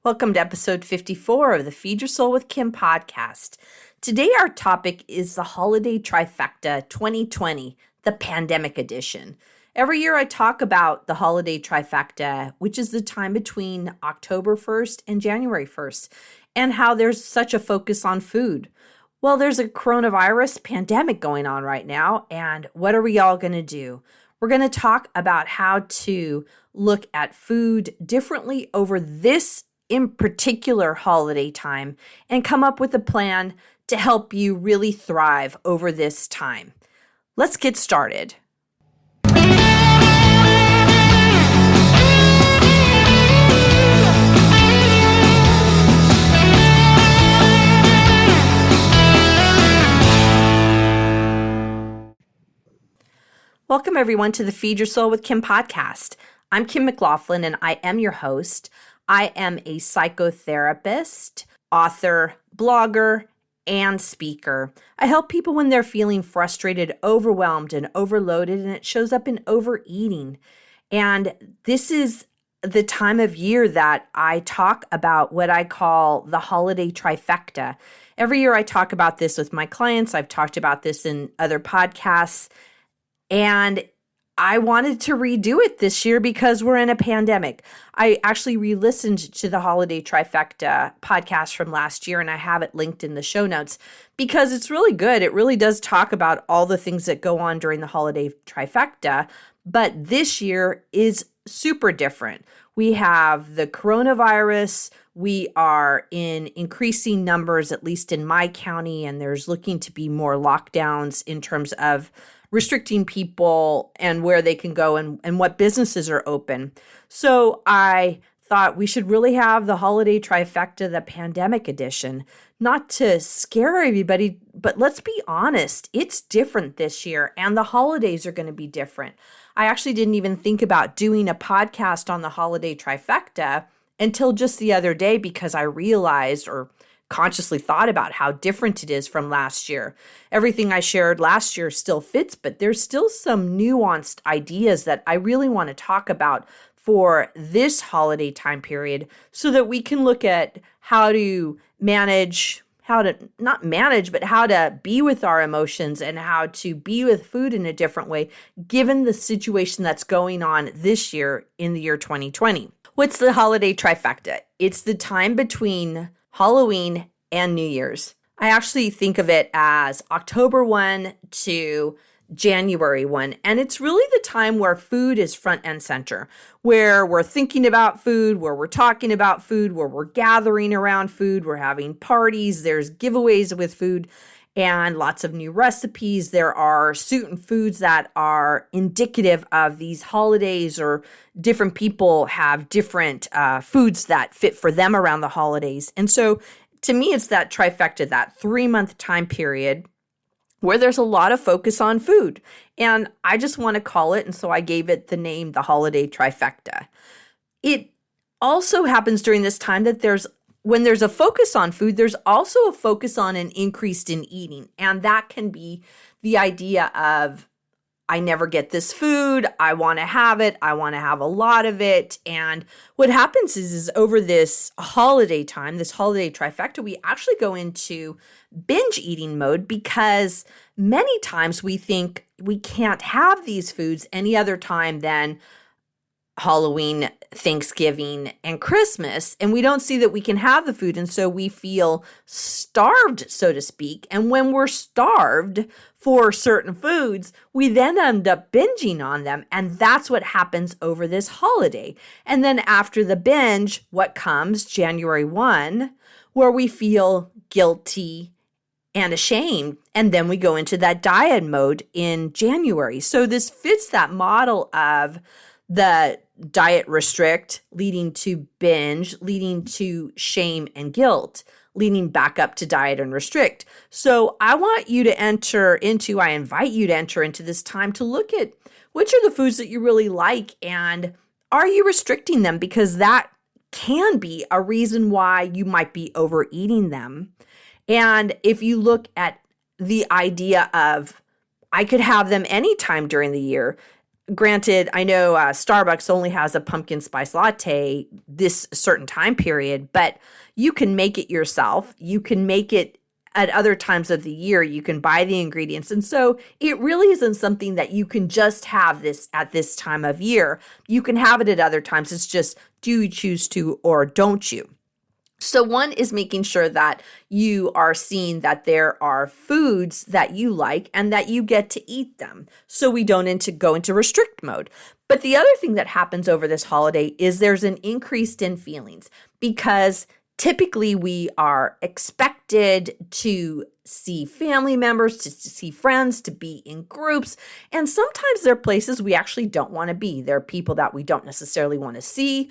Welcome to episode 54 of the Feed Your Soul with Kim podcast. Today our topic is the Holiday Trifecta 2020, the pandemic edition. Every year I talk about the Holiday Trifecta, which is the time between October 1st and January 1st, and how there's such a focus on food. Well, there's a coronavirus pandemic going on right now, and what are we all going to do? We're going to talk about how to look at food differently over this in particular holiday time and come up with a plan to help you really thrive over this time. Let's get started. Welcome everyone to the Feed Your Soul with Kim podcast. I'm Kim McLaughlin and I am your host. I am a psychotherapist, author, blogger, and speaker. I help people when they're feeling frustrated, overwhelmed, and overloaded, and it shows up in overeating. And this is the time of year that I talk about what I call the Holiday Trifecta. Every year I talk about this with my clients. I've talked about this in other podcasts. And I wanted to redo it this year because we're in a pandemic. I actually re-listened to the Holiday Trifecta podcast from last year, and I have it linked in the show notes because it's really good. It really does talk about all the things that go on during the Holiday Trifecta, but this year is super different. We have the coronavirus. We are in increasing numbers, at least in my county, and there's looking to be more lockdowns in terms of restricting people and where they can go and what businesses are open. So I thought we should really have the Holiday Trifecta, the pandemic edition, not to scare everybody, but let's be honest, it's different this year and the holidays are going to be different. I actually didn't even think about doing a podcast on the Holiday Trifecta until just the other day because I realized or consciously thought about how different it is from last year. Everything I shared last year still fits, but there's still some nuanced ideas that I really want to talk about for this holiday time period so that we can look at how to manage, how to be with our emotions and how to be with food in a different way, given the situation that's going on this year in the year 2020. What's the Holiday Trifecta? It's the time between Halloween and New Year's. I actually think of it as October 1 to January 1. And it's really the time where food is front and center, where we're thinking about food, where we're talking about food, where we're gathering around food, we're having parties, there's giveaways with food, and lots of new recipes. There are certain foods that are indicative of these holidays, or different people have different foods that fit for them around the holidays. And so to me, it's that trifecta, that 3-month time period where there's a lot of focus on food. And I just want to call it, and so I gave it the name, the Holiday Trifecta. It also happens during this time that when there's a focus on food, there's also a focus on an increase in eating. And that can be the idea of, I never get this food, I want to have it, I want to have a lot of it. And what happens is over this holiday time, this Holiday Trifecta, we actually go into binge eating mode because many times we think we can't have these foods any other time than Halloween, Thanksgiving, and Christmas, and we don't see that we can have the food, and so we feel starved, so to speak. And when we're starved for certain foods, we then end up binging on them, and that's what happens over this holiday. And then after the binge, what comes? January 1, where we feel guilty and ashamed, and then we go into that diet mode in January. So this fits that model of the diet restrict, leading to binge, leading to shame and guilt, leading back up to diet and restrict. So I invite you to enter into this time to look at which are the foods that you really like and are you restricting them, because that can be a reason why you might be overeating them. And if you look at the idea of, I could have them anytime during the year, Granted, I know Starbucks only has a pumpkin spice latte this certain time period, but you can make it yourself. You can make it at other times of the year. You can buy the ingredients. And so it really isn't something that you can just have this at this time of year. You can have it at other times. It's just, do you choose to or don't you? So one is making sure that you are seeing that there are foods that you like and that you get to eat them. So we don't go into restrict mode. But the other thing that happens over this holiday is there's an increase in feelings, because typically we are expected to see family members, to see friends, to be in groups. And sometimes there are places we actually don't want to be. There are people that we don't necessarily want to see.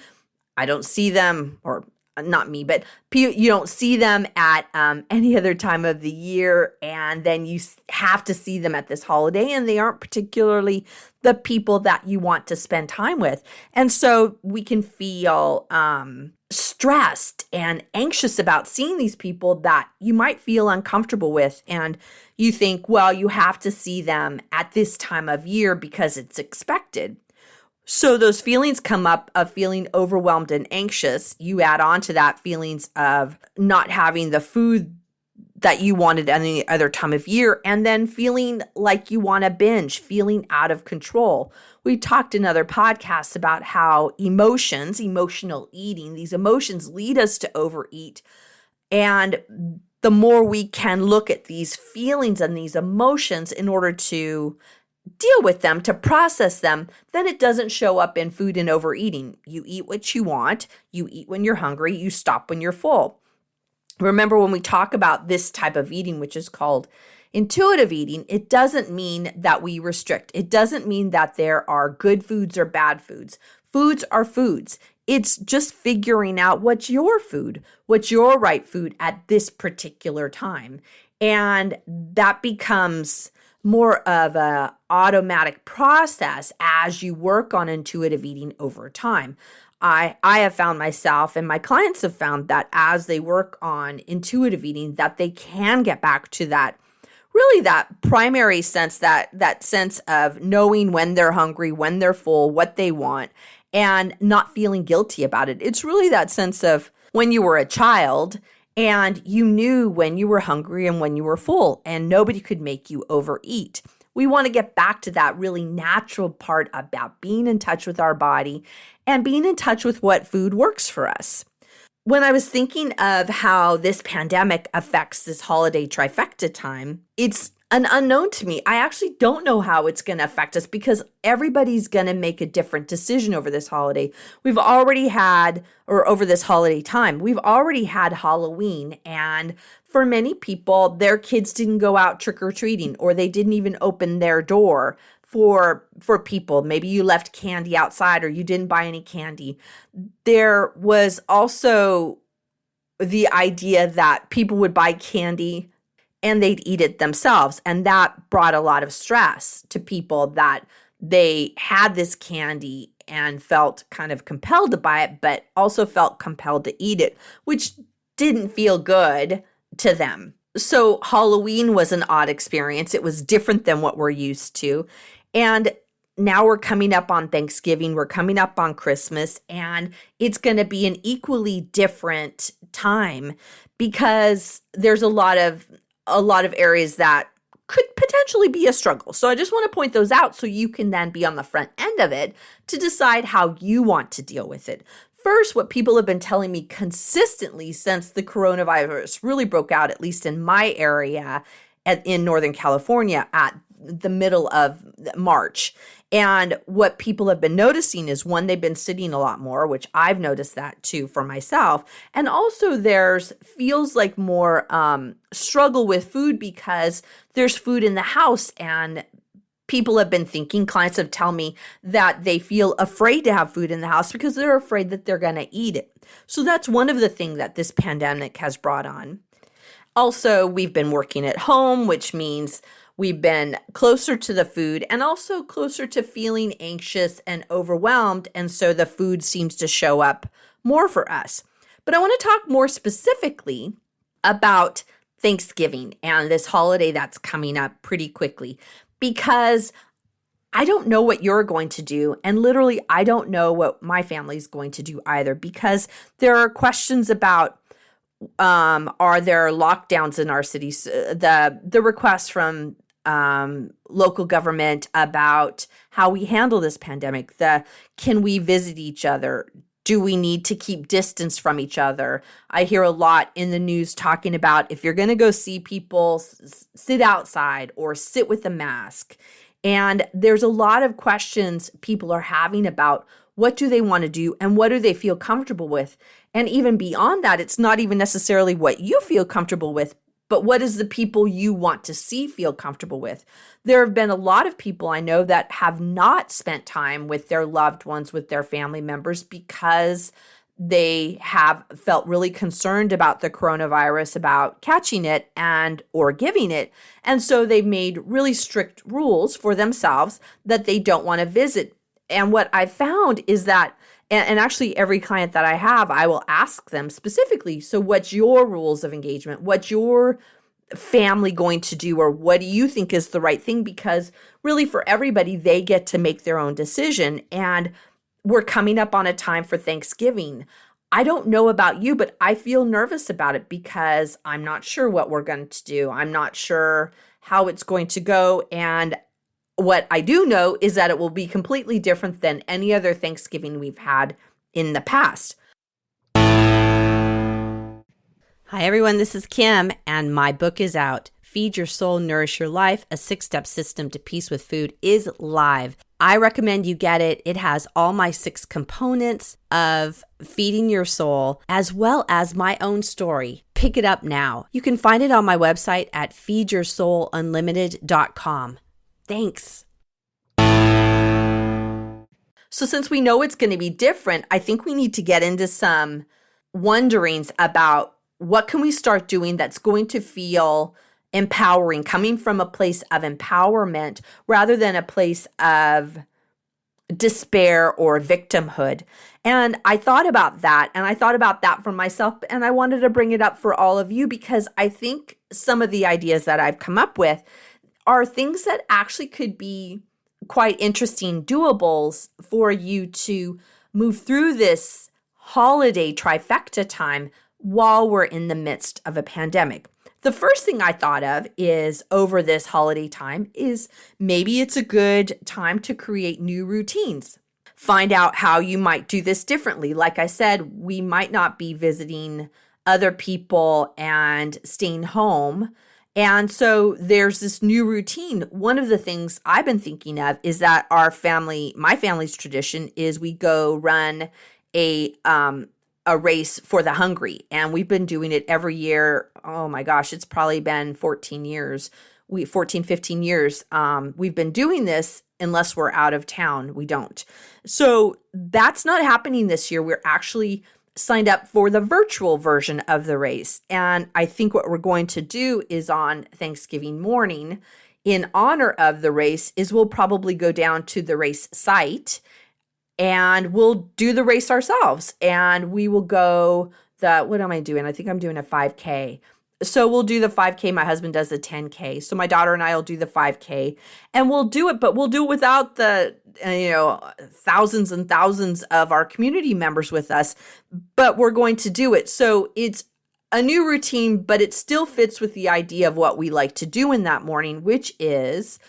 I don't see them, or not me, but you don't see them at any other time of the year, and then you have to see them at this holiday, and they aren't particularly the people that you want to spend time with. And so we can feel stressed and anxious about seeing these people that you might feel uncomfortable with, and you think, well, you have to see them at this time of year because it's expected. So those feelings come up of feeling overwhelmed and anxious. You add on to that feelings of not having the food that you wanted any other time of year, and then feeling like you want to binge, feeling out of control. We talked in other podcasts about how emotional eating, these emotions lead us to overeat. And the more we can look at these feelings and these emotions in order to deal with them, to process them, then it doesn't show up in food and overeating. You eat what you want, you eat when you're hungry, you stop when you're full. Remember, when we talk about this type of eating, which is called intuitive eating, it doesn't mean that we restrict. It doesn't mean that there are good foods or bad foods. Foods are foods. It's just figuring out what's your food, what's your right food at this particular time. And that becomes more of a automatic process as you work on intuitive eating over time. I have found myself, and my clients have found, that as they work on intuitive eating, that they can get back to that primary sense, that sense of knowing when they're hungry, when they're full, what they want, and not feeling guilty about it. It's really that sense of when you were a child and you knew when you were hungry and when you were full, and nobody could make you overeat. We want to get back to that really natural part about being in touch with our body and being in touch with what food works for us. When I was thinking of how this pandemic affects this holiday trifecta time, it's an unknown to me. I actually don't know how it's going to affect us, because everybody's going to make a different decision over this holiday. Over this holiday time, we've already had Halloween, and for many people, their kids didn't go out trick-or-treating, or they didn't even open their door for people. Maybe you left candy outside, or you didn't buy any candy. There was also the idea that people would buy candy and they'd eat it themselves. And that brought a lot of stress to people, that they had this candy and felt kind of compelled to buy it, but also felt compelled to eat it, which didn't feel good to them. So Halloween was an odd experience. It was different than what we're used to. And now we're coming up on Thanksgiving, we're coming up on Christmas, and it's going to be an equally different time, because there's a lot of areas that could potentially be a struggle. So I just want to point those out so you can then be on the front end of it to decide how you want to deal with it. First, what people have been telling me consistently since the coronavirus really broke out, at least in my area in Northern California at the middle of March. And what people have been noticing is, one, they've been sitting a lot more, which I've noticed that too for myself. And also feels like more struggle with food, because there's food in the house, and people have been thinking, clients have told me that they feel afraid to have food in the house because they're afraid that they're going to eat it. So that's one of the things that this pandemic has brought on. Also, we've been working at home, which means we've been closer to the food and also closer to feeling anxious and overwhelmed. And so the food seems to show up more for us. But I want to talk more specifically about Thanksgiving and this holiday that's coming up pretty quickly, because I don't know what you're going to do. And literally, I don't know what my family's going to do either, because there are questions about, are there lockdowns in our cities? The requests from local government about how we handle this pandemic. Can we visit each other? Do we need to keep distance from each other? I hear a lot in the news talking about, if you're going to go see people, sit outside or sit with a mask. And there's a lot of questions people are having about what do they want to do and what do they feel comfortable with. And even beyond that, it's not even necessarily what you feel comfortable with, but what is the people you want to see feel comfortable with? There have been a lot of people I know that have not spent time with their loved ones, with their family members, because they have felt really concerned about the coronavirus, about catching it and or giving it. And so they've made really strict rules for themselves that they don't want to visit. And what I found is that, and actually every client that I have, I will ask them specifically, so what's your rules of engagement? What's your family going to do? Or what do you think is the right thing? Because really for everybody, they get to make their own decision. And we're coming up on a time for Thanksgiving. I don't know about you, but I feel nervous about it because I'm not sure what we're going to do. I'm not sure how it's going to go. And what I do know is that it will be completely different than any other Thanksgiving we've had in the past. Hi, everyone. This is Kim, and my book is out. Feed Your Soul, Nourish Your Life, a 6-step system to peace with food is live. I recommend you get it. It has all my 6 components of feeding your soul, as well as my own story. Pick it up now. You can find it on my website at feedyoursoulunlimited.com. Thanks. So since we know it's going to be different, I think we need to get into some wonderings about what can we start doing that's going to feel empowering, coming from a place of empowerment rather than a place of despair or victimhood. And I thought about that, and I thought about that for myself, and I wanted to bring it up for all of you because I think some of the ideas that I've come up with are things that actually could be quite interesting doables for you to move through this holiday trifecta time while we're in the midst of a pandemic. The first thing I thought of is over this holiday time is maybe it's a good time to create new routines. Find out how you might do this differently. Like I said, we might not be visiting other people and staying home. And so there's this new routine. One of the things I've been thinking of is that my family's tradition is we go run a race for the hungry. And we've been doing it every year. Oh my gosh, it's probably been 15 years. We've been doing this unless we're out of town. We don't. So that's not happening this year. We're actually signed up for the virtual version of the race. And I think what we're going to do is on Thanksgiving morning, in honor of the race, is we'll probably go down to the race site and we'll do the race ourselves. And we will go what am I doing? I think I'm doing a 5K. So we'll do the 5K. My husband does the 10K. So my daughter and I will do the 5K, and we'll do it, but we'll do it without the, thousands and thousands of our community members with us, but we're going to do it. So it's a new routine, but it still fits with the idea of what we like to do in that morning, which is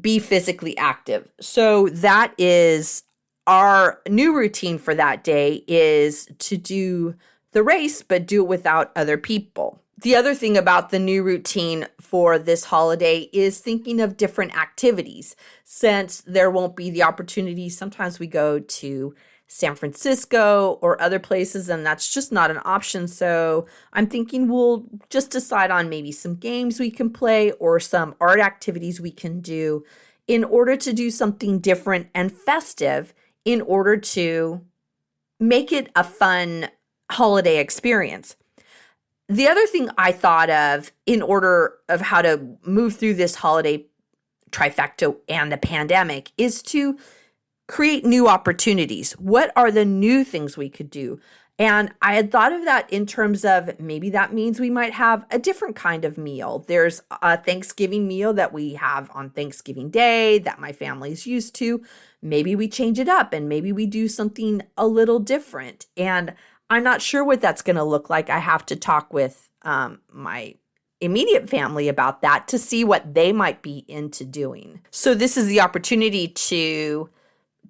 be physically active. So that is our new routine for that day, is to do the race, but do it without other people. The other thing about the new routine for this holiday is thinking of different activities. Since there won't be the opportunity, sometimes we go to San Francisco or other places, and that's just not an option. So I'm thinking we'll just decide on maybe some games we can play or some art activities we can do in order to do something different and festive in order to make it a fun holiday experience. The other thing I thought of in order of how to move through this holiday trifecta and the pandemic is to create new opportunities. What are the new things we could do? And I had thought of that in terms of maybe that means we might have a different kind of meal. There's a Thanksgiving meal that we have on Thanksgiving Day that my family's used to. Maybe we change it up and maybe we do something a little different. And I'm not sure what that's going to look like. I have to talk with my immediate family about that to see what they might be into doing. So this is the opportunity to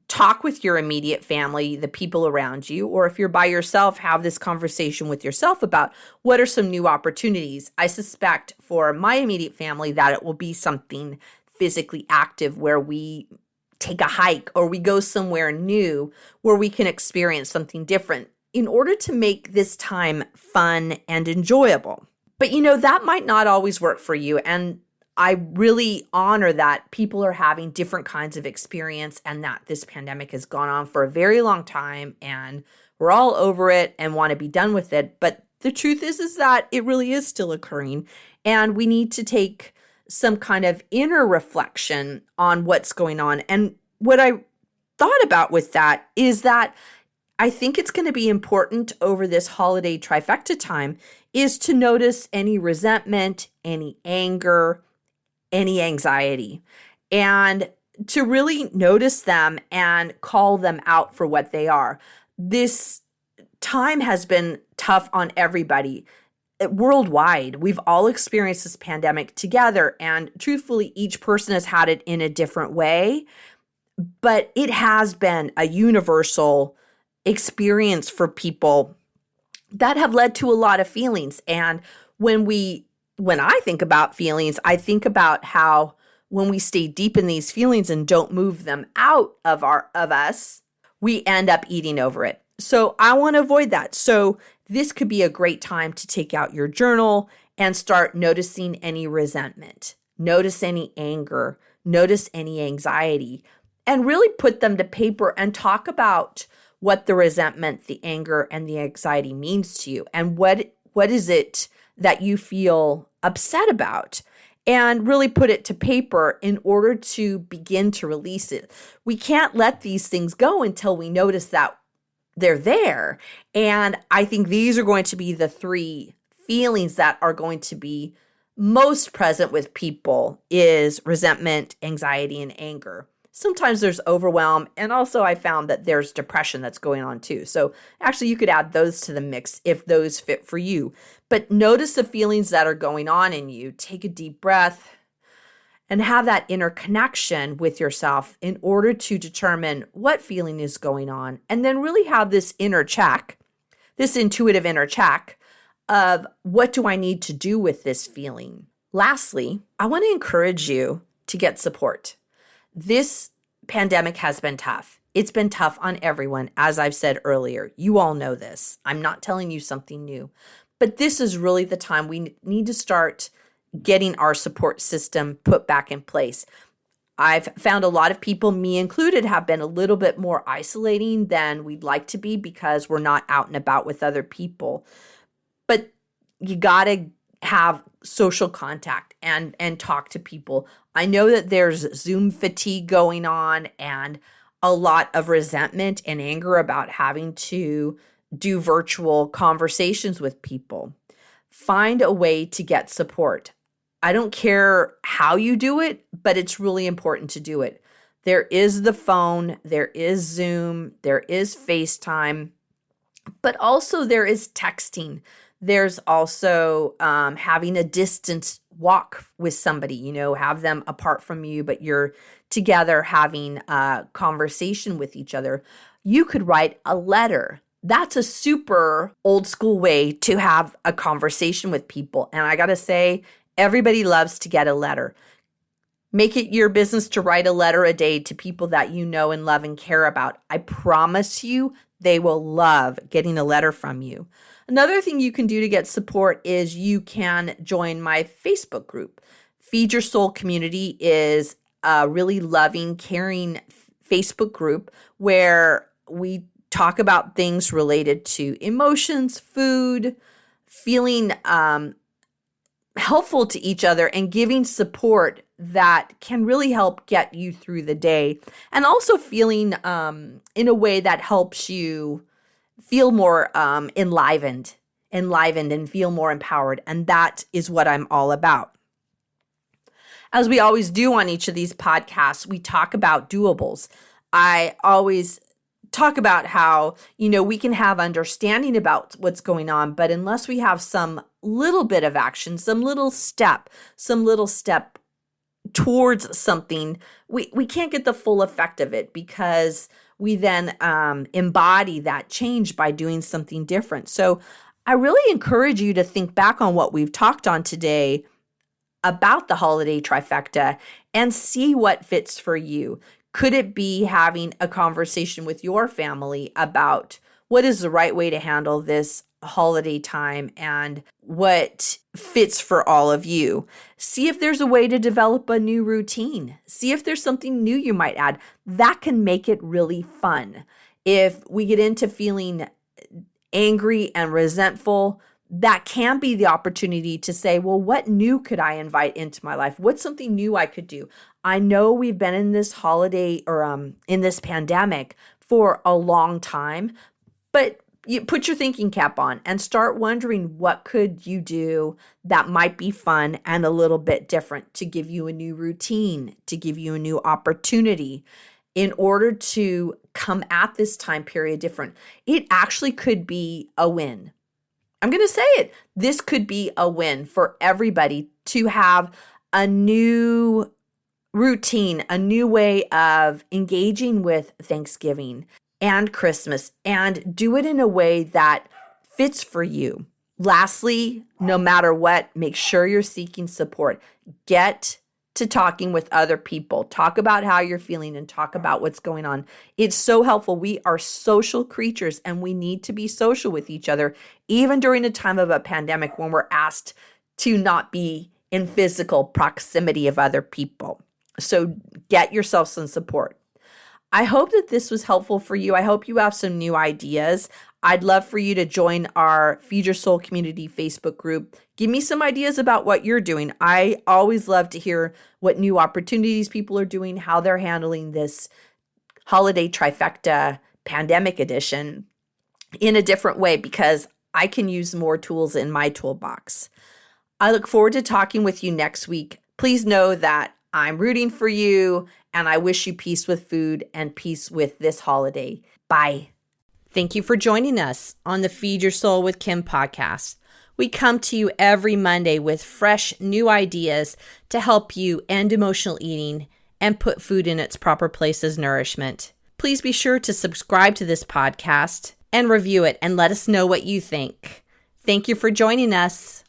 talk with your immediate family, the people around you, or if you're by yourself, have this conversation with yourself about what are some new opportunities. I suspect for my immediate family that it will be something physically active where we take a hike or we go somewhere new where we can experience something different in order to make this time fun and enjoyable. But that might not always work for you. And I really honor that people are having different kinds of experience and that this pandemic has gone on for a very long time and we're all over it and want to be done with it. But the truth is that it really is still occurring and we need to take some kind of inner reflection on what's going on. And what I thought about with that is that I think it's going to be important over this holiday trifecta time is to notice any resentment, any anger, any anxiety, and to really notice them and call them out for what they are. This time has been tough on everybody worldwide. We've all experienced this pandemic together, and truthfully, each person has had it in a different way, but it has been a universal experience for people that have led to a lot of feelings. And when I think about feelings, I think about how when we stay deep in these feelings and don't move them out of us, we end up eating over it. So I want to avoid that. So this could be a great time to take out your journal and start noticing any resentment, notice any anger, notice any anxiety, and really put them to paper and talk about what the resentment, the anger, and the anxiety means to you, and what is it that you feel upset about, and really put it to paper in order to begin to release it. We can't let these things go until we notice that they're there. And I think these are going to be the three feelings that are going to be most present with people is resentment, anxiety, and anger. Sometimes there's overwhelm, and also I found that there's depression that's going on too. So actually you could add those to the mix if those fit for you. But notice the feelings that are going on in you. Take a deep breath and have that inner connection with yourself in order to determine what feeling is going on. And then really have this inner check, this intuitive inner check of what do I need to do with this feeling? Lastly, I want to encourage you to get support. This pandemic has been tough. It's been tough on everyone, as I've said earlier. You all know this. I'm not telling you something new. But this is really the time we need to start getting our support system put back in place. I've found a lot of people, me included, have been a little bit more isolating than we'd like to be because we're not out and about with other people. But you got to have social contact and talk to people. I know that there's Zoom fatigue going on and a lot of resentment and anger about having to do virtual conversations with people. Find a way to get support. I don't care how you do it, but it's really important to do it. There is the phone, there is Zoom, there is FaceTime, but also there is texting. There's also having a distance walk with somebody, have them apart from you, but you're together having a conversation with each other. You could write a letter. That's a super old school way to have a conversation with people. And I got to say, everybody loves to get a letter. Make it your business to write a letter a day to people that you know and love and care about. I promise you, they will love getting a letter from you. Another thing you can do to get support is you can join my Facebook group. Feed Your Soul Community is a really loving, caring Facebook group where we talk about things related to emotions, food, feeling helpful to each other, and giving support that can really help get you through the day, and also feeling in a way that helps you feel more enlivened and feel more empowered. And that is what I'm all about. As we always do on each of these podcasts, we talk about doables. I always talk about how, we can have understanding about what's going on, but unless we have some little bit of action, some little step towards something, we can't get the full effect of it, because we then embody that change by doing something different. So I really encourage you to think back on what we've talked on today about the holiday trifecta and see what fits for you. Could it be having a conversation with your family about what is the right way to handle this holiday time and what fits for all of you? See if there's a way to develop a new routine. See if there's something new you might add. That can make it really fun. If we get into feeling angry and resentful, that can be the opportunity to say, well, what new could I invite into my life? What's something new I could do? I know we've been in this holiday or in this pandemic for a long time, but you put your thinking cap on and start wondering, what could you do that might be fun and a little bit different to give you a new routine, to give you a new opportunity in order to come at this time period different. It actually could be a win. I'm going to say it. This could be a win for everybody to have a new routine, a new way of engaging with Thanksgiving and Christmas, and do it in a way that fits for you. Lastly, no matter what, make sure you're seeking support. Get to talking with other people. Talk about how you're feeling and talk about what's going on. It's so helpful. We are social creatures and we need to be social with each other, even during a time of a pandemic when we're asked to not be in physical proximity of other people. So get yourself some support. I hope that this was helpful for you. I hope you have some new ideas. I'd love for you to join our Feed Your Soul Community Facebook group. Give me some ideas about what you're doing. I always love to hear what new opportunities people are doing, how they're handling this holiday trifecta pandemic edition in a different way, because I can use more tools in my toolbox. I look forward to talking with you next week. Please know that I'm rooting for you, and I wish you peace with food and peace with this holiday. Bye. Thank you for joining us on the Feed Your Soul with Kim podcast. We come to you every Monday with fresh new ideas to help you end emotional eating and put food in its proper place as nourishment. Please be sure to subscribe to this podcast and review it and let us know what you think. Thank you for joining us.